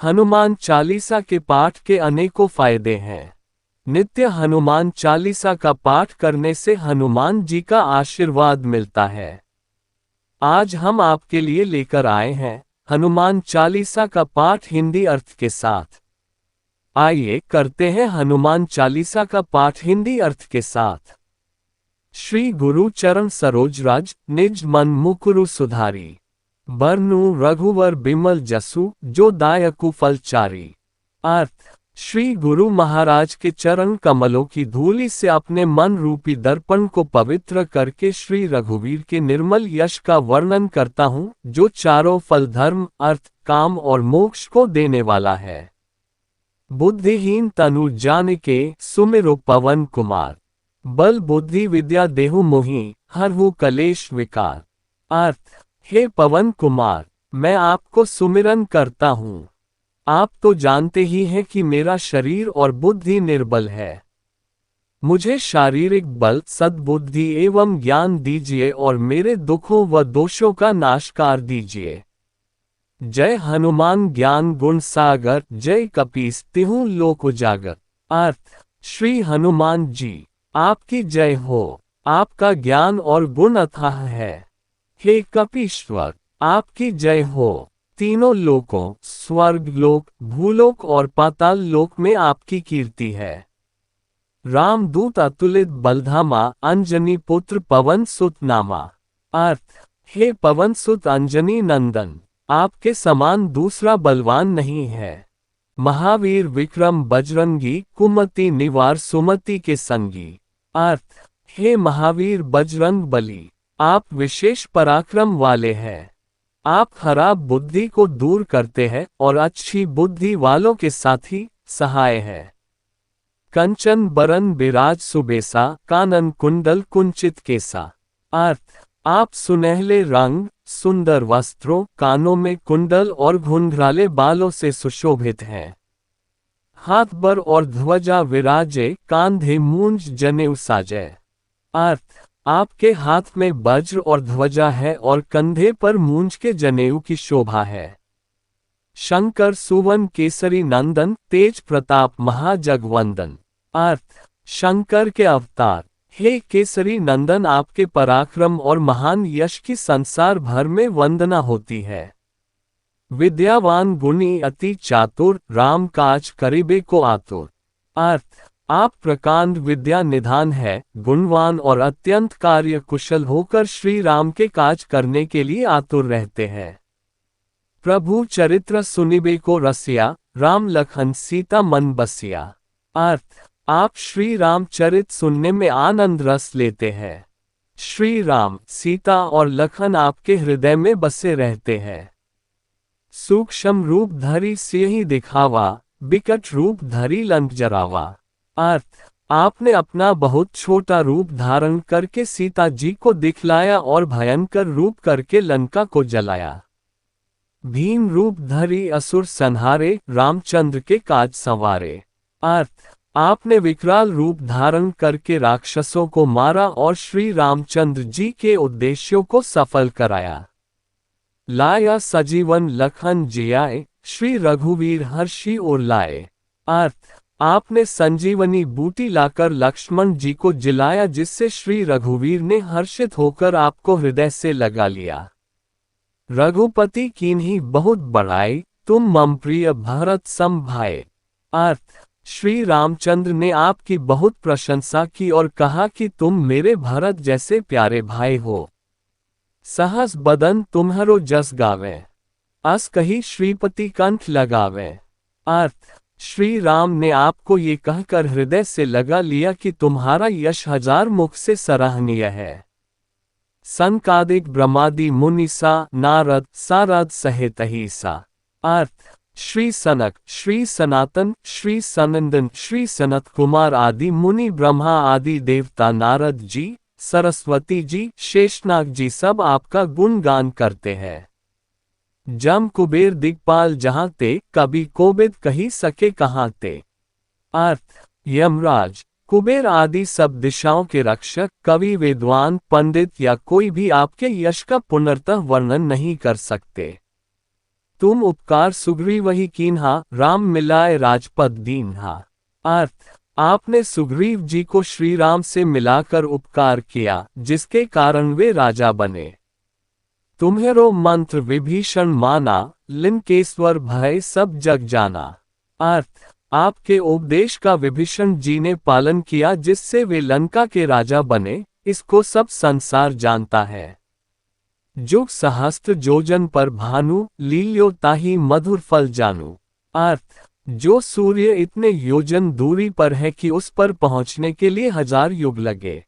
हनुमान चालीसा के पाठ के अनेकों फायदे हैं। नित्य हनुमान चालीसा का पाठ करने से हनुमान जी का आशीर्वाद मिलता है। आज हम आपके लिए लेकर आए हैं हनुमान चालीसा का पाठ हिंदी अर्थ के साथ। आइए करते हैं हनुमान चालीसा का पाठ हिंदी अर्थ के साथ। श्री गुरु चरण सरोज राज, निज मन मुकुरु सुधारी। बरनु रघुवर बिमल जसु, जो दायकु फलचारी। अर्थ: श्री गुरु महाराज के चरण कमलों की धूलि से अपने मन रूपी दर्पण को पवित्र करके श्री रघुवीर के निर्मल यश का वर्णन करता हूँ, जो चारों फल धर्म, अर्थ, काम और मोक्ष को देने वाला है। बुद्धिहीन तनु जानिके, सुमिरो पवन कुमार। बल बुद्धि विद्या देहु मोहि, हरहु कलेश विकार। अर्थ: हे पवन कुमार, मैं आपको सुमिरन करता हूँ। आप तो जानते ही हैं कि मेरा शरीर और बुद्धि निर्बल है। मुझे शारीरिक बल, सद्बुद्धि एवं ज्ञान दीजिए और मेरे दुखों व दोषों का नाश कर दीजिए। जय हनुमान ज्ञान गुण सागर, जय कपीस तिहु लोक उजागर। अर्थ: श्री हनुमान जी, आपकी जय हो। आपका ज्ञान और गुण अथाह है। हे कपीश्वर, आपकी जय हो। तीनों लोकों, स्वर्ग लोक, भूलोक और पाताल लोक में आपकी कीर्ति है। रामदूत अतुलित बलधामा, अंजनी पुत्र पवन सुत नामा। अर्थ: हे पवन सुत अंजनी नंदन, आपके समान दूसरा बलवान नहीं है। महावीर विक्रम बजरंगी, कुमति निवार सुमति के संगी। अर्थ: हे महावीर बजरंग बली, आप विशेष पराक्रम वाले हैं। आप खराब बुद्धि को दूर करते हैं और अच्छी बुद्धि वालों के साथी सहाय है। कंचन बरन बिराज सुबेसा, कानन कुंडल कुंचित केसा। अर्थ: आप सुनहले रंग, सुंदर वस्त्रों, कानों में कुंडल और घुंघराले बालों से सुशोभित हैं। हाथ बर और ध्वजा विराजे, कांधे मूंज जनेऊ साजे। अर्थ: आपके हाथ में वज्र और ध्वजा है और कंधे पर मूंज के जनेऊ की शोभा है। शंकर सुवन केसरी नंदन, तेज प्रताप महाजगवंदन। अर्थ: शंकर के अवतार, हे केसरी नंदन, आपके पराक्रम और महान यश की संसार भर में वंदना होती है। विद्यावान गुणी अति चातुर, राम काज करिबे को आतुर। अर्थ: आप प्रकांड विद्या निधान है, गुणवान और अत्यंत कार्य कुशल होकर श्री राम के काज करने के लिए आतुर रहते हैं। प्रभु चरित्र सुनिबे को रसिया, राम लखन सीता मन बसिया। अर्थ: आप श्री राम चरित सुनने में आनंद रस लेते हैं। श्री राम, सीता और लखन आपके हृदय में बसे रहते हैं। सूक्ष्म रूप धरी सियहि दिखावा, बिकट रूप धरी लंक जरावा। अर्थ: आपने अपना बहुत छोटा रूप धारण करके सीता जी को दिखलाया और भयंकर रूप करके लंका को जलाया। भीम रूप धरी असुर संहारे, रामचंद्र के काज संवारे। अर्थ: आपने विकराल रूप धारण करके राक्षसों को मारा और श्री रामचंद्र जी के उद्देश्यों को सफल कराया। लाया सजीवन लखन जियाए, श्री रघुवीर हर्षि उर लाए। अर्थ: आपने संजीवनी बूटी लाकर लक्ष्मण जी को जिलाया, जिससे श्री रघुवीर ने हर्षित होकर आपको हृदय से लगा लिया। रघुपति कीन्ही बहुत बड़ाई, तुम मम प्रिय भरत सम भाए। अर्थ: श्री रामचंद्र ने आपकी बहुत प्रशंसा की और कहा कि तुम मेरे भरत जैसे प्यारे भाई हो। सहस बदन तुम्हरो जस गावे, अस कही श्रीपति कंठ लगावे। अर्थ: श्री राम ने आपको ये कहकर हृदय से लगा लिया कि तुम्हारा यश हजार मुख से सराहनीय है। संकादिक ब्रह्मादि मुनिसा, नारद सारद सहित अहिसा। अर्थ: श्री सनक, श्री सनातन, श्री सनंदन, श्री सनत कुमार आदि मुनि, ब्रह्मा आदि देवता, नारद जी, सरस्वती जी, शेषनाग जी सब आपका गुणगान करते हैं। जम कुबेर दिक्पाल जहाँ ते, कभी कोबिद कही सके कहाँ ते। अर्थ: यमराज, कुबेर आदि सब दिशाओं के रक्षक, कवि, विद्वान, पंडित या कोई भी आपके यश का पुनर्तः वर्णन नहीं कर सकते। तुम उपकार सुग्रीव ही कीन्हा, राम मिलाए राजपद दीन्हा। अर्थ, आपने सुग्रीव जी को श्री राम से मिलाकर उपकार किया, जिसके कारण वे राजा बने। तुम्हेरो मंत्र विभीषण माना, लिंकेश्वर भय सब जग जाना। अर्थ, आपके उपदेश का विभीषण जी ने पालन किया, जिससे वे लंका के राजा बने, इसको सब संसार जानता है। जुग सहस्त्र जोजन पर भानु, लील्यो ताहि मधुर फल जानू। अर्थ, जो सूर्य इतने योजन दूरी पर है कि उस पर पहुंचने के लिए 1000 युग लगे,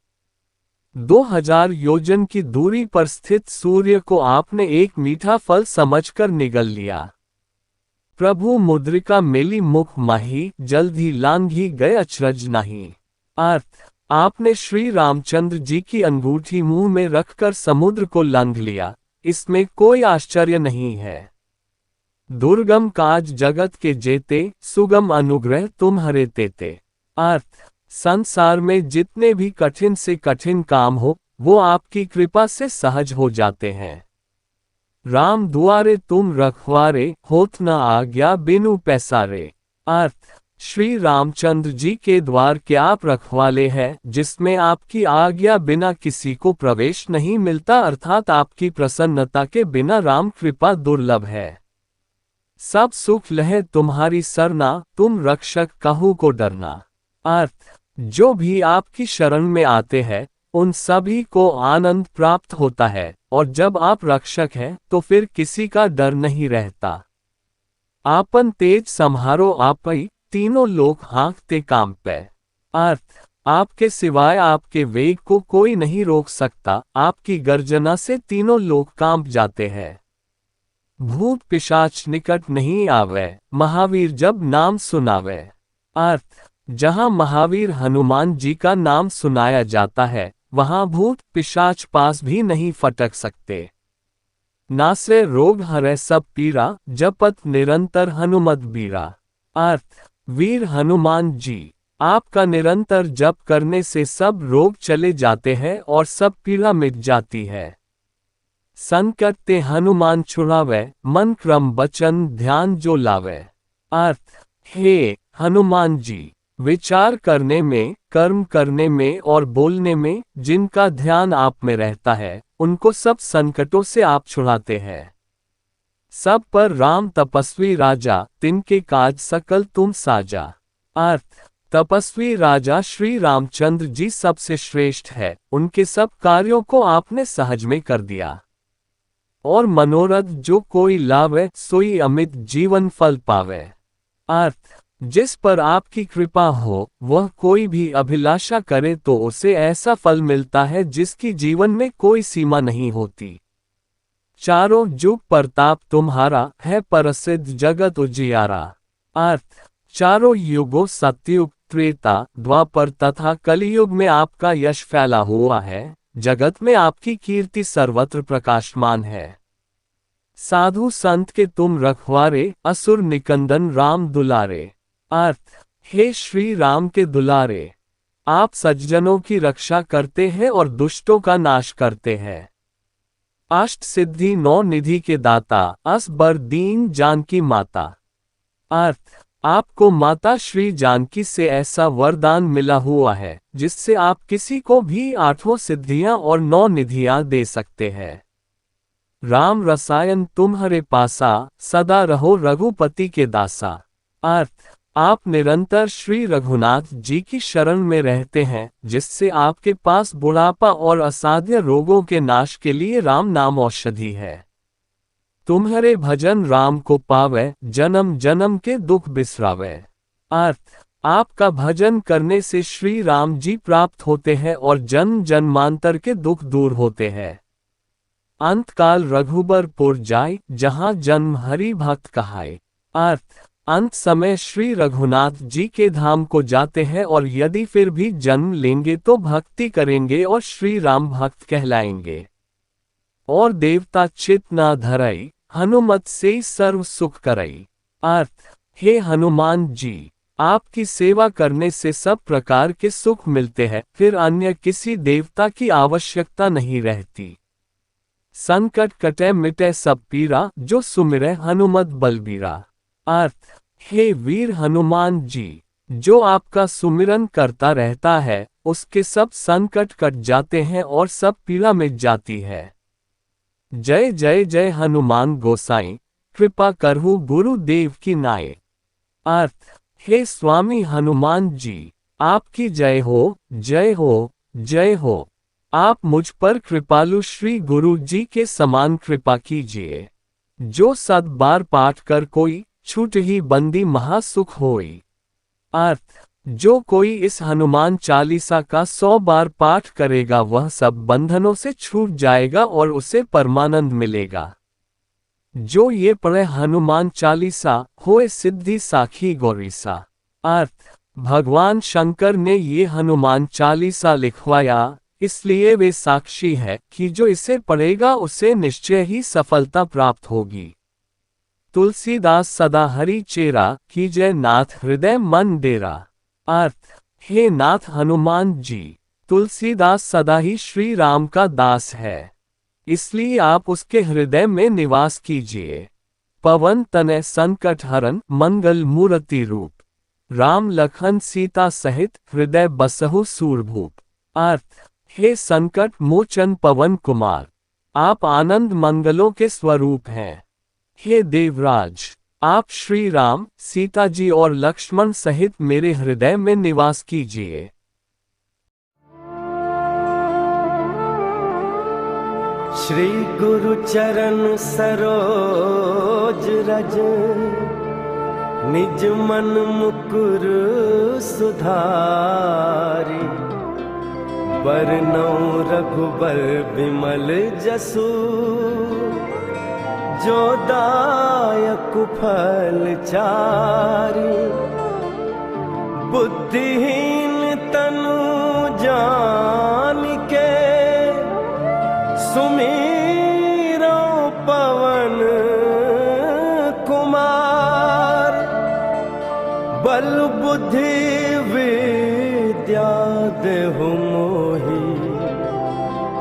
2000 योजन की दूरी पर स्थित सूर्य को आपने एक मीठा फल समझकर निगल लिया। प्रभु मुद्रिका मेली मुख माही, जल्दी लांघी गए अचरज नहीं। अर्थ, आपने श्री रामचंद्र जी की अंगूठी मुंह में रखकर समुद्र को लांघ लिया, इसमें कोई आश्चर्य नहीं है। दुर्गम काज जगत के जेते, सुगम अनुग्रह तुम्हारे तेते। अर्थ, संसार में जितने भी कठिन से कठिन काम हो, वो आपकी कृपा से सहज हो जाते हैं। राम दुआरे तुम रखवारे, होत न आज्ञा बिनु पैसारे। अर्थ, श्री रामचंद्र जी के द्वार के आप रखवाले हैं, जिसमें आपकी आज्ञा बिना किसी को प्रवेश नहीं मिलता, अर्थात आपकी प्रसन्नता के बिना राम कृपा दुर्लभ है। सब सुख लहे तुम्हारी सरना, तुम रक्षक कहू को डरना। अर्थ, जो भी आपकी शरण में आते हैं, उन सभी को आनंद प्राप्त होता है, और जब आप रक्षक हैं, तो फिर किसी का डर नहीं रहता। आपन तेज सम्हारो आपई, तीनों लोग हाँकते काम पे। अर्थ, आपके सिवाय आपके वेग को कोई नहीं रोक सकता, आपकी गर्जना से तीनों लोग कांप जाते हैं। भूत पिशाच निकट नहीं आवे, महावीर जब नाम सुनावे। अर्थ, जहां महावीर हनुमान जी का नाम सुनाया जाता है, वहां भूत पिशाच पास भी नहीं फटक सकते। नासे रोग हरै सब पीरा, जपत निरंतर हनुमत बीरा। अर्थ, वीर हनुमान जी, आपका निरंतर जप करने से सब रोग चले जाते हैं और सब पीड़ा मिट जाती है। संकट ते हनुमान छुड़ावे, मन क्रम वचन ध्यान जो लावे। अर्थ, हे हनुमान जी, विचार करने में, कर्म करने में और बोलने में जिनका ध्यान आप में रहता है, उनको सब संकटों से आप छुड़ाते हैं। सब पर राम तपस्वी राजा, तिनके काज सकल तुम साजा। अर्थ, तपस्वी राजा श्री रामचंद्र जी सबसे श्रेष्ठ है, उनके सब कार्यों को आपने सहज में कर दिया। और मनोरथ जो कोई लावे, सोई अमित जीवन फल पावे। अर्थ, जिस पर आपकी कृपा हो, वह कोई भी अभिलाषा करे तो उसे ऐसा फल मिलता है जिसकी जीवन में कोई सीमा नहीं होती। चारों जुग प्रताप तुम्हारा, है प्रसिद्ध जगत उजियारा। अर्थ, चारों युगों सतयुग, त्रेता, द्वापर तथा कलियुग में आपका यश फैला हुआ है, जगत में आपकी कीर्ति सर्वत्र प्रकाशमान है। साधु संत के तुम रखवारे, असुर निकंदन राम दुलारे। अर्थ, हे श्री राम के दुलारे, आप सज्जनों की रक्षा करते हैं और दुष्टों का नाश करते हैं। अष्ट सिद्धि 9 निधि के दाता, असबर दीन जानकी माता। अर्थ, आपको माता श्री जानकी से ऐसा वरदान मिला हुआ है, जिससे आप किसी को भी 8 सिद्धियां और 9 निधियां दे सकते हैं। राम रसायन तुम्हारे पासा, सदा रहो रघुपति के दासा। अर्थ, आप निरंतर श्री रघुनाथ जी की शरण में रहते हैं, जिससे आपके पास बुढ़ापा और असाध्य रोगों के नाश के लिए राम नाम औषधि है। तुम्हारे भजन राम को पावे, जन्म जन्म के दुख बिसरावे। अर्थ, आपका भजन करने से श्री राम जी प्राप्त होते हैं और जन्म जन्मांतर के दुख दूर होते हैं। अंतकाल रघुबरपुर जाय, जहां जन्म हरि भक्त कहाय। अर्थ, अंत समय श्री रघुनाथ जी के धाम को जाते हैं और यदि फिर भी जन्म लेंगे तो भक्ति करेंगे और श्री राम भक्त कहलाएंगे। और देवता चित ना धरई, हनुमत से सर्व सुख करई। अर्थ, हे हनुमान जी, आपकी सेवा करने से सब प्रकार के सुख मिलते हैं, फिर अन्य किसी देवता की आवश्यकता नहीं रहती। संकट कटे मिटे सब पीरा, जो सुमिरै हनुमत बलबीरा। अर्थ, हे वीर हनुमान जी, जो आपका सुमिरन करता रहता है, उसके सब संकट कट जाते हैं और सब पीड़ा मिट जाती है। जय जय जय हनुमान गोसाई, कृपा करहु गुरुदेव की नाय। अर्थ, हे स्वामी हनुमान जी, आपकी जय हो, जय हो, जय हो। आप मुझ पर कृपालु श्री गुरु जी के समान कृपा कीजिए। जो 7 बार पाठ कर कोई, छूट ही बंदी महासुख होई। अर्थ, जो कोई इस हनुमान चालीसा का 100 बार पाठ करेगा वह सब बंधनों से छूट जाएगा और उसे परमानंद मिलेगा। जो ये पढ़े हनुमान चालीसा, होए सिद्धि साखी गौरीसा। अर्थ, भगवान शंकर ने ये हनुमान चालीसा लिखवाया, इसलिए वे साक्षी है कि जो इसे पढ़ेगा उसे निश्चय ही सफलता प्राप्त होगी। तुलसीदास सदा हरि चेरा, कीजय नाथ हृदय मन डेरा। अर्थ, हे नाथ हनुमान जी, तुलसीदास सदा ही श्री राम का दास है, इसलिए आप उसके हृदय में निवास कीजिए। पवन तनय संकट हरन, मंगल मूर्ति रूप, राम लखन सीता सहित हृदय बसहु सूरभूप। अर्थ, हे संकट मोचन पवन कुमार, आप आनंद मंगलों के स्वरूप हैं। हे देवराज, आप श्री राम, सीता जी और लक्ष्मण सहित मेरे हृदय में निवास कीजिए। श्री गुरु चरण सरोज रज, निज मन मुकुर सुधारी। बरनौ रघुबर बिमल जसु, जो दायक फल चारि। बुद्धिहीन तनु जानिके, सुमिरौ पवन कुमार। बल बुद्धि विद्या देहु मोहि,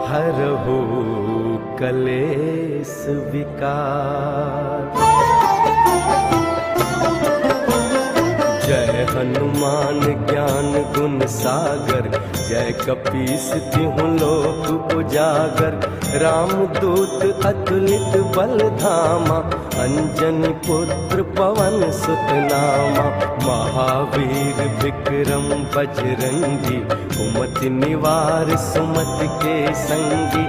हरहु कलेस विकार। जय हनुमान ज्ञान गुण सागर, जय कपीस तिहुँ लोक उजागर। राम दूत अतुलित बल धामा, अंजनी पुत्र पवन सुत नामा। महावीर विक्रम बजरंगी, कुमति निवार सुमति के संगी।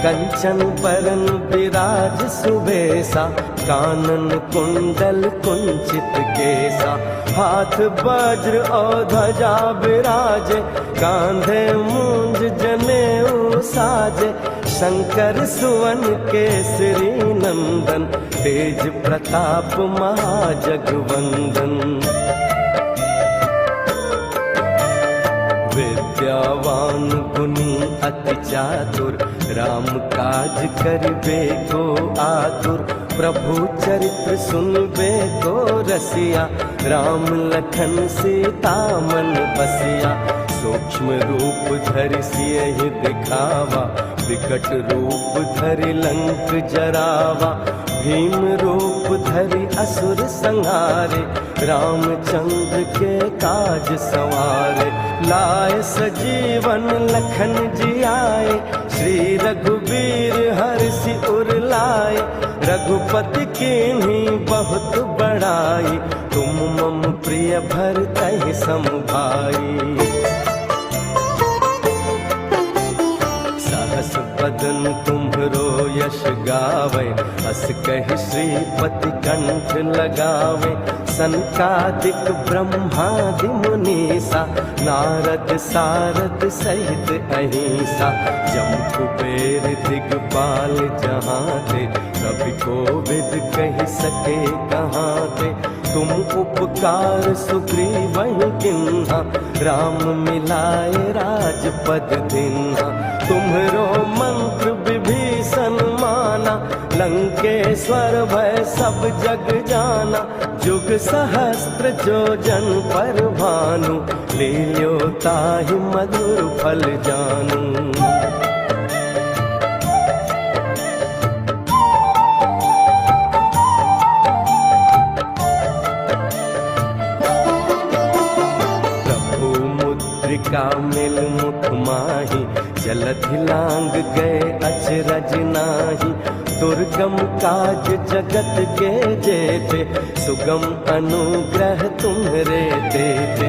कंचन बरन विराज सुबेसा, कानन कुंडल कुंचित केसा। हाथ वज्र और ध्वजा विराजे, कांधे मूंज जनेऊ साजे। शंकर सुवन केसरी नंदन, तेज प्रताप महाजगवंदन। विद्यावान गुणी अति चातुर, राम काज करिबे को आतुर। प्रभु चरित्र सुनबे को रसिया, राम लखन सीता मन बसिया। सूक्ष्म रूप धरि सियहि दिखावा, विकट रूप धरि लंक जरावा। भीम रूप धरि असुर संहारे, रामचंद्र के काज सवारे। लाए सजीवन लखन जियाए, श्री रघुबीर हर्षि उर लाए। रघुपति कीन्ही बहुत बड़ाई, तुम मम प्रिय भरतहि सम भाई। सहस बदन तुम्हरो यश गावे, हस कहि श्रीपति कंठ लगावे। सनकादिक ब्रह्मादि मुनीसा, नारद सारद सहित अहिंसा। जम कुबेर दिगपाल जहाँ ते, कवि कोविद कहि सके कहाँ ते। तुम उपकार सुग्रीवहि किन्हा, राम मिलाए राजपद दीन्हा। तुम्हरो मंत्र विभीषण माना, लंकेश्वर भय सब जग जाना। जुग सहस्त्र जो जन पर भानु, लील्यो ताहि मधुर फल जानू। अंबिका मिल मुख माही, जलधि लांग गए अचरज नाही। दुर्गम काज जगत के जेते, सुगम अनुग्रह तुम्हरे देते।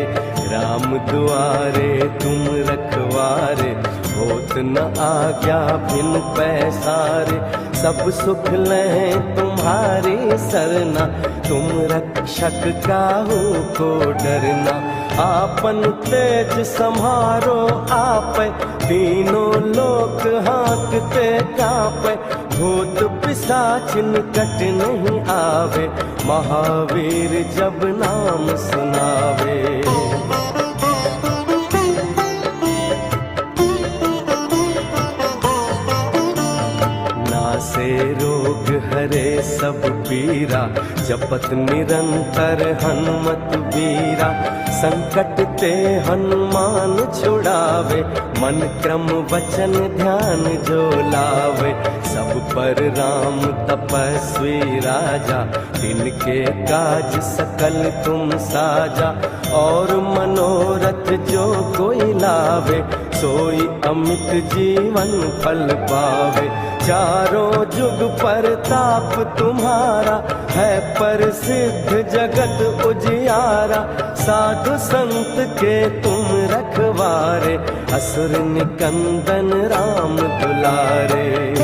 राम दुआरे तुम रखवारे, होत न आज्ञा बिन पैसारे। सब सुख लें तुम्हारी सरना, तुम रक्षक काहू को डरना। आपन तेज सम्हारो आपै, तीनों लोक हाँकते कांपै। भूत पिशाच निकट नहीं आवे, महावीर जब नाम सुनावे। से रोग हरे सब पीरा, जपत निरंतर हनुमत बीरा। संकट ते हनुमान छुड़ावे, मन क्रम वचन ध्यान जो लावे। सब पर राम तपस्वी राजा, तिनके काज सकल तुम साजा। और मनोरथ जो कोई लावे, सोई अमित जीवन फल पावे। चारों जुग परताप तुम्हारा, है प्रसिद्ध जगत उजियारा। साधु संत के तुम रखवारे, असुर निकंदन राम दुलारे।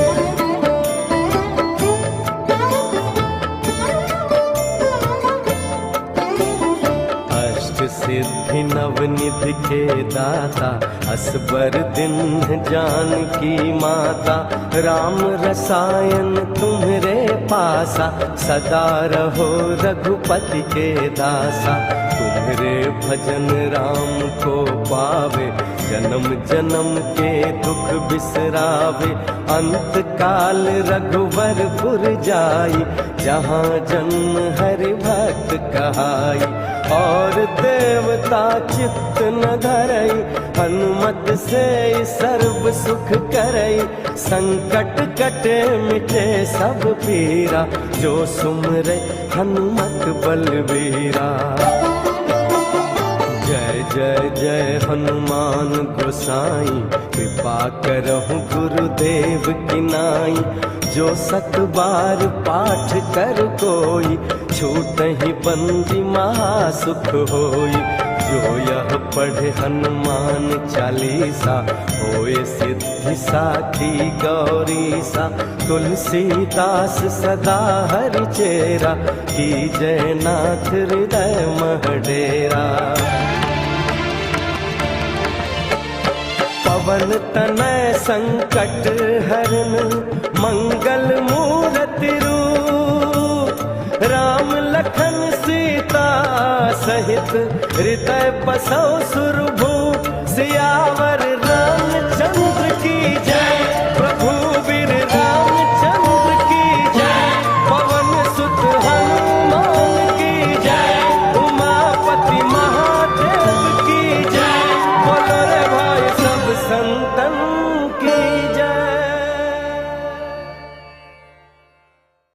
सिद्धि नवनिधि के दाता, असबर दिन जानकी माता। राम रसायन तुम्हरे पासा, सदा रहो रघुपति के दासा। तुम्हरे भजन राम को पावे, जन्म जन्म के दुख बिसरावे। अंत काल रघुवरपुर जाई, जहाँ जन्म हरि भक्त कहाई। और देवता चित्त न धरई, हनुमत से सर्व सुख करई। संकट कटे मिटे सब पीरा, जो सुमरे हनुमत बलवीरा। जय जय जय हनुमान गोसाई, कृपा करहु गुरुदेव की नाई। जो सत बार पाठ कर कोई, छूटहि बंदी महासुख होई। जो यह पढ़े हनुमान चालीसा, होए सिद्धि साखी गौरीसा। तुलसीदास सदा हरि चेरा, कीजय नाथ हृदय मह डेरा। पवन तनय संकट हरन, मंगल मूरति रूप। राम लखन सीता सहित, हृदय बसौ सुरभूप। सियावर